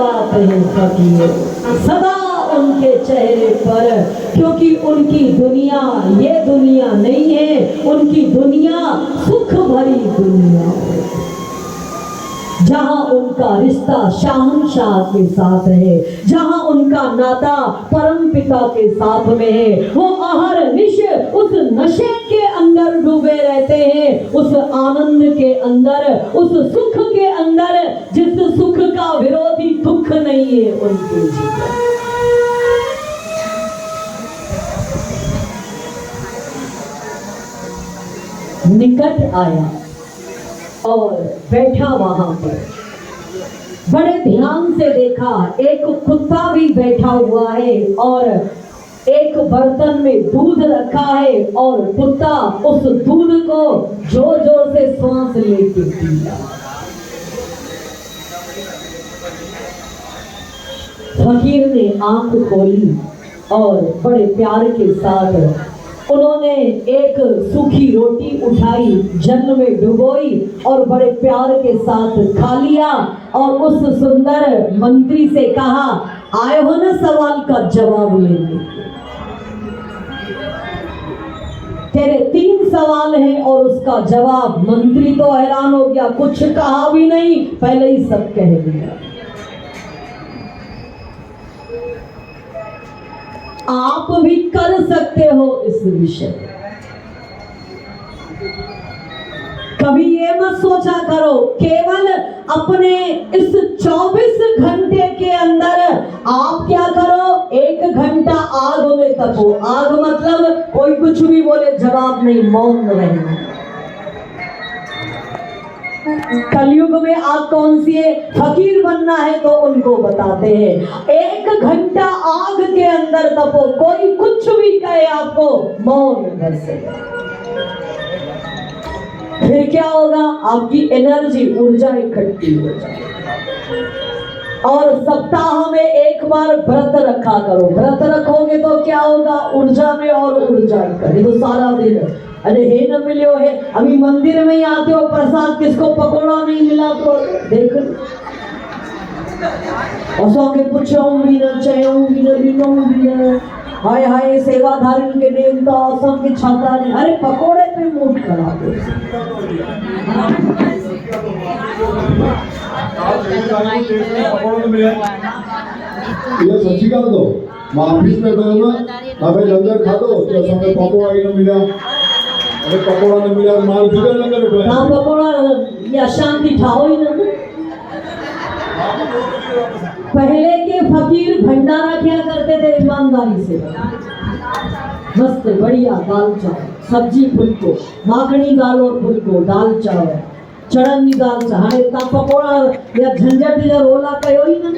मुस्कुराते हैं फकीर सदा उनके चेहरे पर, क्योंकि उनकी दुनिया ये दुनिया नहीं है, उनकी दुनिया सुख भरी दुनिया है, जहां उनका रिश्ता शहंशाह के साथ है, जहां उनका नाता परम पिता के साथ में है। वो हर निश उस नशे के अंदर डूबे रहते हैं, उस आनंद के अंदर, उस सुख के अंदर जिस सुख का विरोधी दुख नहीं है उनके जीवन। निकट आया और बैठा वहां पर, बड़े ध्यान से देखा, एक कुत्ता भी बैठा हुआ है और एक बर्तन में दूध रखा है और कुत्ता उस दूध को जोर जोर से सांस लेके पीता। फकीर ने आंख खोली और बड़े प्यार के साथ उन्होंने एक सूखी रोटी उठाई, जल में डुबोई और बड़े प्यार के साथ खा लिया और उस सुंदर मंत्री से कहा, आए हो ना सवाल का जवाब लेने, तेरे 3 सवाल हैं और उसका जवाब। मंत्री तो हैरान हो गया, कुछ कहा भी नहीं, पहले ही सब कह दिया। आप भी कर सकते हो इस विषय। कभी ये मत सोचा करो केवल अपने इस 24 घंटे के अंदर आप क्या करो, 1 घंटा आग में तपो। आग मतलब कोई कुछ भी बोले जवाब नहीं, मौन रहना। कलयुग में आग कौन सी है? फकीर बनना है तो उनको बताते हैं, 1 घंटा आग के अंदर तपो, कोई कुछ भी कहे आपको मौन बरसे। फिर क्या होगा? आपकी एनर्जी, ऊर्जा इकट्ठी हो जाएगी। और सप्ताह में 1 बार व्रत रखा करो। व्रत रखोगे तो क्या होगा? ऊर्जा में और ऊर्जा इकट्ठी। तो सारा दिन अरे हे न मिलो है, अभी मंदिर में ही आते हो, प्रसाद किसको पकोड़ा नहीं मिला तो देख के पूछूं भी न चाहूं भी न बिनूं भी न, हाय हाय सेवाधारी के देवता असम के छाता ने, अरे पकोड़े पे मूड करा दो। ये सच्ची गल दो, ऑफिस में तो ना भाई लंगर खा दो तो समय पकोड़ा ही न मिला, अरे पकोड़ा न मिला माल बिगड़ लंगर उठा। हाँ पकोड़ा या शांति ठाओ ही ना। पहले के फकीर भंडारा क्या करते थे? ईमानदारी से, मस्त बढ़िया दाल चावल, सब्जी फुलको, माखनी दाल और फुलको, दाल चावल, चढ़नी दाल चाहे इतना पकोड़ा या झंझट या रोला कहो ही ना।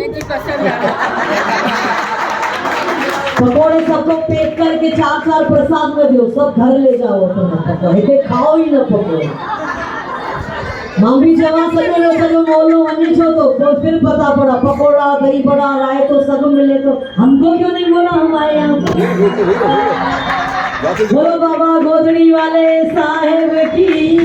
पकोड़े सबको पैक करके 4 प्रसाद में दो, सब घर ले जाओ, तो पकोड़े खाओ ही ना पकोड़े। मामी जवा सगो बोलो अन्य छो तो फिर पता पड़ा पकोड़ा दही बड़ा राय तो सब मिले, तो हमको क्यों नहीं बोला? हम आए यहाँ। बोलो बाबा गोदड़ी वाले साहेब की।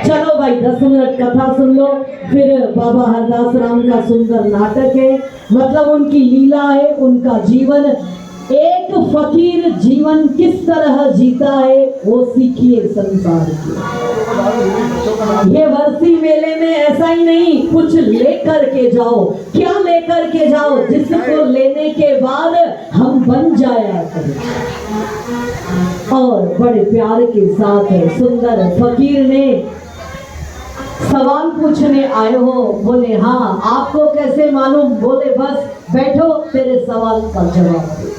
चलो भाई 10 मिनट कथा सुन लो, फिर बाबा हरदास राम का सुंदर नाटक है, मतलब उनकी लीला है, उनका जीवन। एक फकीर जीवन किस तरह जीता है वो सीखिए संसार के। ये वर्षी मेले में ऐसा ही नहीं, कुछ लेकर के जाओ। क्या लेकर के जाओ? जिसको लेने के बाद हम बन जाया करें। और बड़े प्यार के साथ सुंदर फकीर ने सवाल पूछने आए हो। बोले हाँ, आपको कैसे मालूम? बोले बस बैठो, तेरे सवाल का जवाब दो।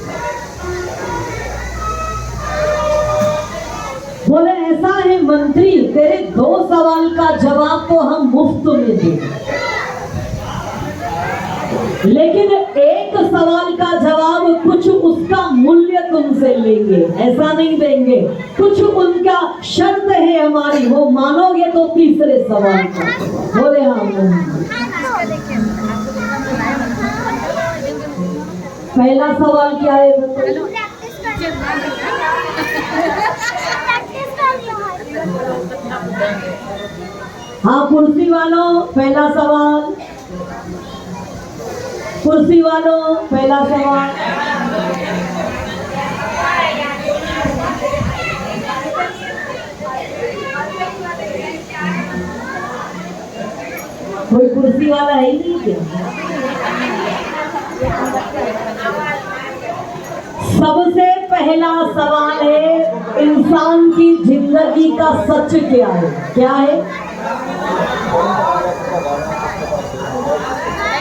बोले ऐसा है मंत्री, तेरे 2 सवाल का जवाब तो हम मुफ्त में देंगे, लेकिन 1 सवाल का जवाब कुछ उसका मूल्य तुमसे लेंगे, ऐसा नहीं देंगे। कुछ उनका शर्त है हमारी, वो मानोगे तो तीसरे सवाल का। बोले हाँ। पहला सवाल क्या है बताओ? हाँ कुर्सी वालों, पहला सवाल। कुर्सी वालों पहला सवाल। कोई कुर्सी वाला है ही नहीं क्या? सबसे पहला सवाल है, इंसान की जिंदगी का सच क्या है? क्या है?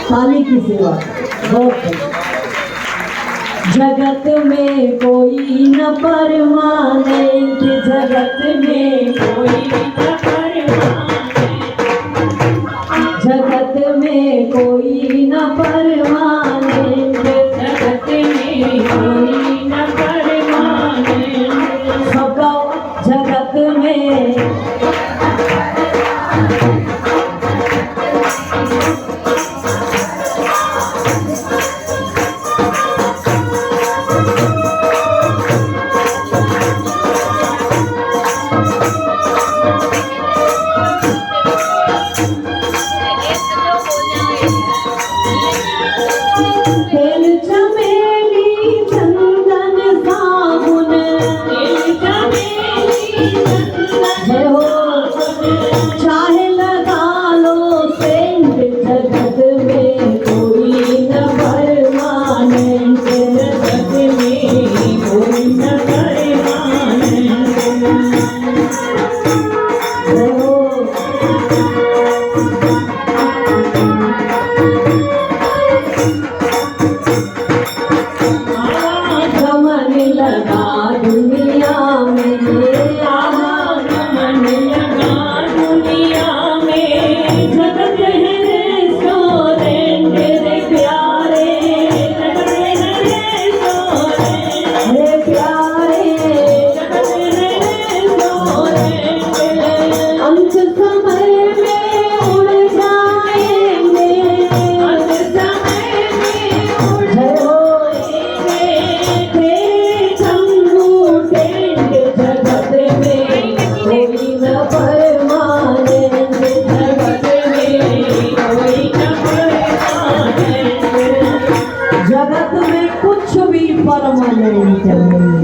ताली की सेवा। जगत में कोई न परमानेंट, जगत में कोई न परमानेंट, जगत में कोई न परमानेंट, जगत में कोई न परमानेंट। सब गाओ, जगत में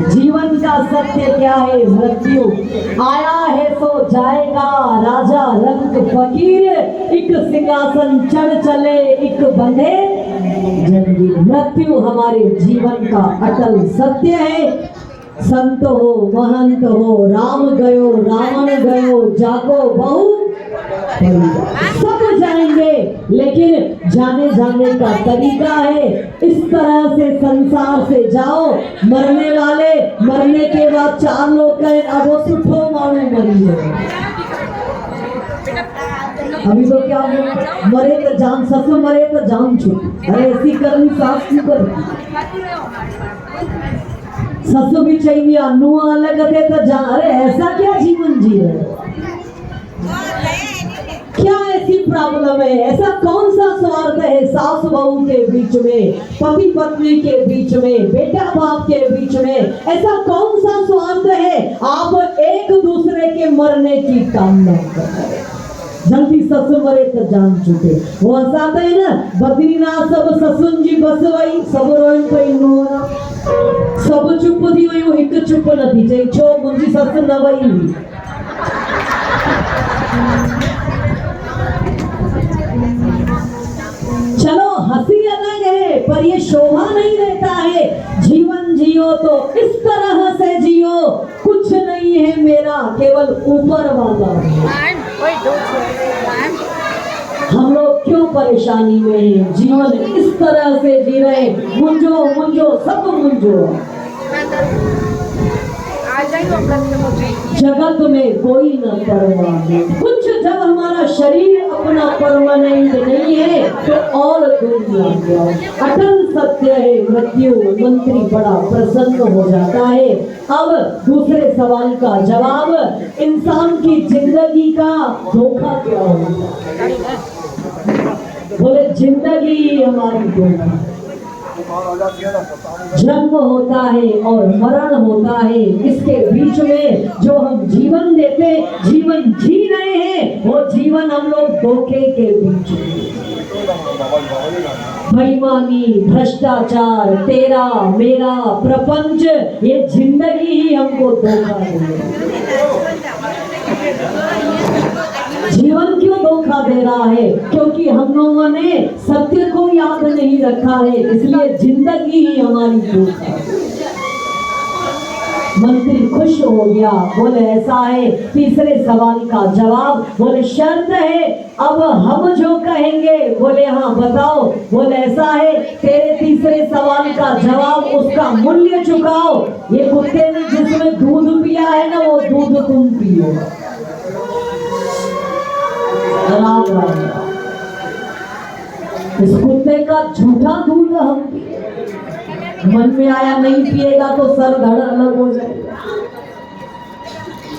जीवन का सत्य क्या है? मृत्यु आया है तो जाएगा, राजा रंग फकीर, एक सिंहासन चढ़ चले, एक बंधे जंजीर। मृत्यु हमारे जीवन का अटल सत्य है। संत हो महंत हो, राम गयो रावण गयो, जागो बहु सब जाएंगे, लेकिन जाने जाने का तरीका है। इस तरह से संसार से जाओ, मरने वाले मरने के बाद चार लोग कहे अब वो सुठो मानो मरी है। अभी तो क्या हो, मरे तो जान, सस मरे तो जान छूटी। अरे ऐसी करनी सास क्यों कर? सस भी चाहिए, अनु अलग थे तो जान। अरे ऐसा क्या जीवन जी रहे? क्या ऐसी प्रॉब्लम है? ऐसा कौन सा स्वार्थ है सास बहू के बीच में, पति पत्नी के बीच में, बेटा बाप के बीच में? ऐसा कौन सा स्वार्थ है आप एक दूसरे के मरने की कामना कर रहे? जल्दी ससुर मरे तो जान छूटे। वो हंसाते है ना, बद्रीनाथ सब ससुन जी बस वही सब रोइन पे नोरा सब चुप थी वही, एक चुप नहीं चाहिए छो मुंजी सस न वही। चलो हंसी अलग है, पर ये शोभा नहीं रहता है। जीवन जियो तो इस तरह से जियो, कुछ नहीं है मेरा, केवल ऊपर वाला। हम लोग क्यों परेशानी में हैं? जीवन इस तरह से जी रहे, मुंजो मुंजो सब मुंजो। जगत में कोई न परमानेंट, कुछ जब हमारा शरीर अपना परमानेंट नहीं है तो और दुनिया अटल सत्य है। मृत्यु मंत्री बड़ा प्रसन्न हो जाता है। अब दूसरे सवाल का जवाब, इंसान की जिंदगी का धोखा क्या होता है? बोले जिंदगी हमारी धोखा। जन्म होता है और मरण होता है, इसके बीच में जो हम जीवन देते, जीवन जी रहे हैं वो जीवन हम लोग धोखे के बीच में, बेईमानी, भ्रष्टाचार, तेरा मेरा प्रपंच, ये जिंदगी ही हमको धोखा दे। जीवन क्यों धोखा दे रहा है? क्योंकि हम लोगों ने सत्य को याद नहीं रखा है, इसलिए जिंदगी ही हमारी धोखा है। मंत्री खुश हो गया, बोले ऐसा है। तीसरे सवाल का जवाब, बोले शर्त है, अब हम जो कहेंगे। बोले हाँ बताओ। बोले ऐसा है, तेरे तीसरे सवाल का जवाब, उसका मूल्य चुकाओ। ये कुत्ते ने जिसमें दूध पिया है ना, वो दूध तुम पियो। राम राम। इस कुत्ते का झूठा दूध हम पिए। मन में आया नहीं पिएगा तो सर धड़ अलग हो जाएगा।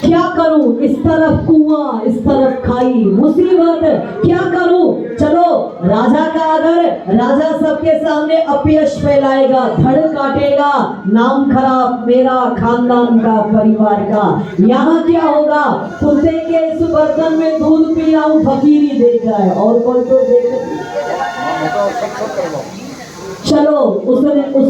क्या करूं? इस तरफ कुआं, इस तरफ खाई, मुसीबत, क्या करूं? चलो राजा का, अगर राजा सबके सामने अपयश फैलाएगा, धड़ काटेगा, नाम खराब मेरा, खानदान का, परिवार का। यहाँ क्या होगा? कुत्ते के इस बर्तन में दूध पी रहा हूं, फकीरी देख रहा है और कोई तो देख नहीं। चलो उसने उस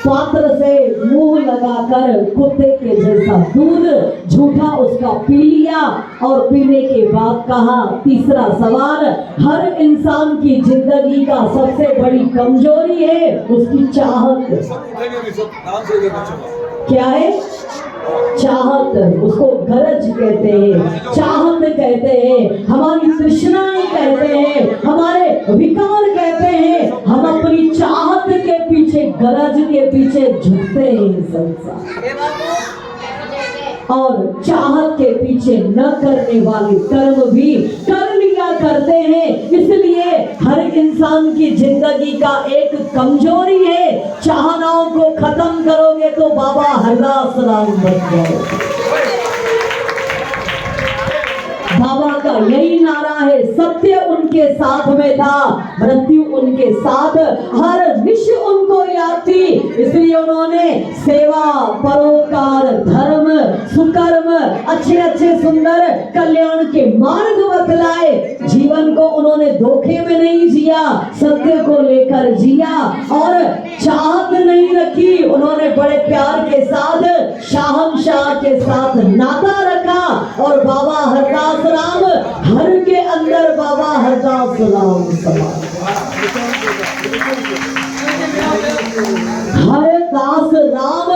पात्र से मुंह लगाकर कुत्ते के जैसा दूध झूठा उसका पी लिया और पीने के बाद कहा, तीसरा सवाल, हर इंसान की जिंदगी का सबसे बड़ी कमजोरी है उसकी चाहत। क्या है? चाहत। उसको गरज कहते हैं, चाहत कहते हैं, हमारी तृष्णाएं कहते हैं, हमारे विकार कहते हैं। हम अपनी चाहत के पीछे, गरज के पीछे झुकते हैं संसार, और चाहत के पीछे न करने वाले कर्म भी कर लिया करते हैं। इसलिए हर इंसान की जिंदगी का एक कमजोरी है। चाहनाओं को खत्म करोगे तो बाबा हरदास राम बन जाओगे। बाबा का यही नारा है, सत्य उनके साथ में था, मृत्यु उनके साथ हर निश उनको याद थी। इसलिए उन्होंने सेवा, परोपकार, धर्म, सुकर्म, अच्छे अच्छे सुंदर कल्याण के मार्ग बतलाए। जीवन को उन्होंने धोखे में नहीं जिया, सत्य को लेकर जिया और चाहत नहीं रखी। उन्होंने बड़े प्यार के साथ शाहनशाह के साथ नाता रखा। और बाबा हरदास राम, हर के अंदर बाबा हरदास राम समा। हरदास राम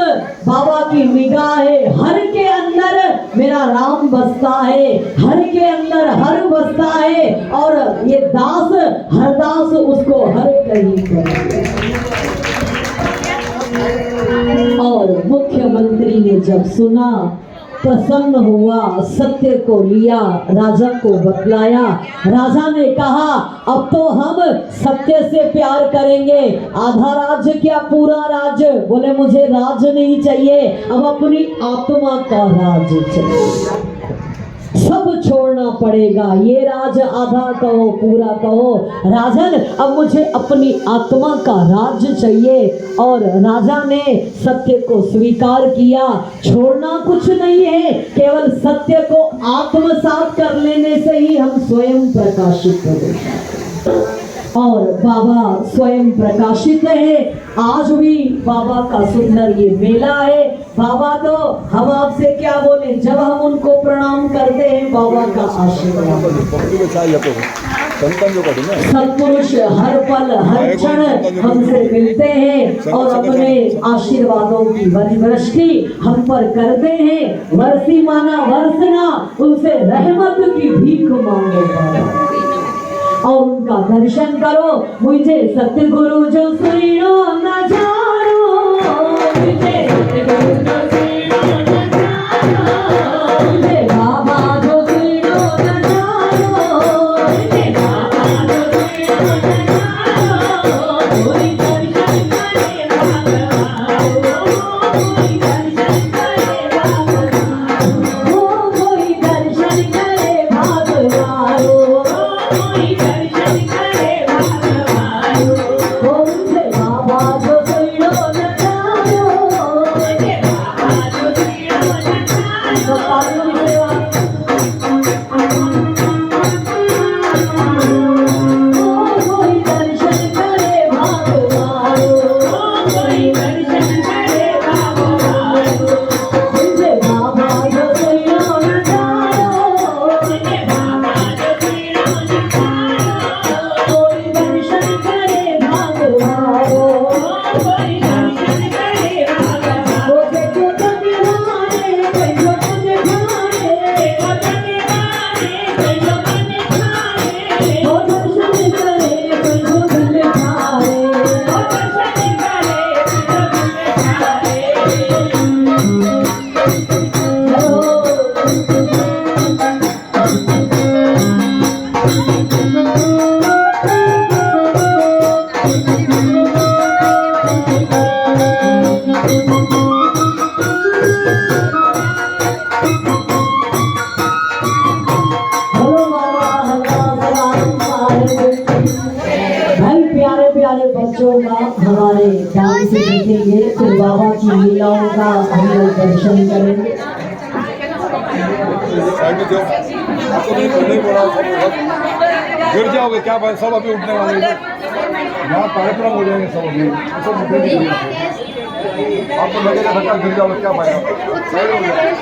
बाबा की निगाह है, हर के अंदर मेरा राम बसता है, हर के अंदर हर बसता है। और ये दास हरदास उसको हर कहीं करे। और मुख्यमंत्री ने जब सुना, प्रसन्न हुआ, सत्य को लिया, राजा को बतलाया। राजा ने कहा, अब तो हम सत्य से प्यार करेंगे। आधा राज्य क्या, पूरा राज्य? बोले मुझे राज्य नहीं चाहिए, अब अपनी आत्मा का राज्य चाहिए। सब छोड़ना पड़ेगा, ये राज आधा कहो, पूरा कहो। राजन, अब मुझे अपनी आत्मा का राज्य चाहिए। और राजा ने सत्य को स्वीकार किया। छोड़ना कुछ नहीं है, केवल सत्य को आत्मसात कर लेने से ही हम स्वयं प्रकाशित हो। और बाबा स्वयं प्रकाशित है। आज भी बाबा का सुंदर ये मेला है। बाबा तो हम आपसे क्या बोले, जब हम उनको प्रणाम करते हैं बाबा का आशीर्वाद। सत्पुरुष हर पल हर क्षण हमसे मिलते हैं और अपने आशीर्वादों की वृष्टि हम पर करते हैं। वर्षी माना वर्षना, उनसे रहमत की भीख मांगो बाबा और उनका दर्शन करो। मुझे सतगुरु जो सुनो न जानो, मुझे सतगुरु जो सुनो न जानो, मुझे बाबा जो सुनो न जानो, मुझे बाबा जो सुनो न जानो। कोई दर्शन करे भगवान, कोई दर्शन करे भगवान, कोई दर्शन करे भगवान, कोई दर्शन करे भगवान। बाबा जो सुनो बच्चों का हमारे डांस देखेंगे, फिर बाबा की लीलाओं का हम लोग दर्शन करेंगे। गिर जाओगे क्या भाई, सब अभी उठने वाले हैं, यहाँ कार्यक्रम हो जाएंगे सब अभी, सब उठेंगे। आपको लगेगा धक्का गिर जाओगे क्या भाई, साइड हो जाएगा।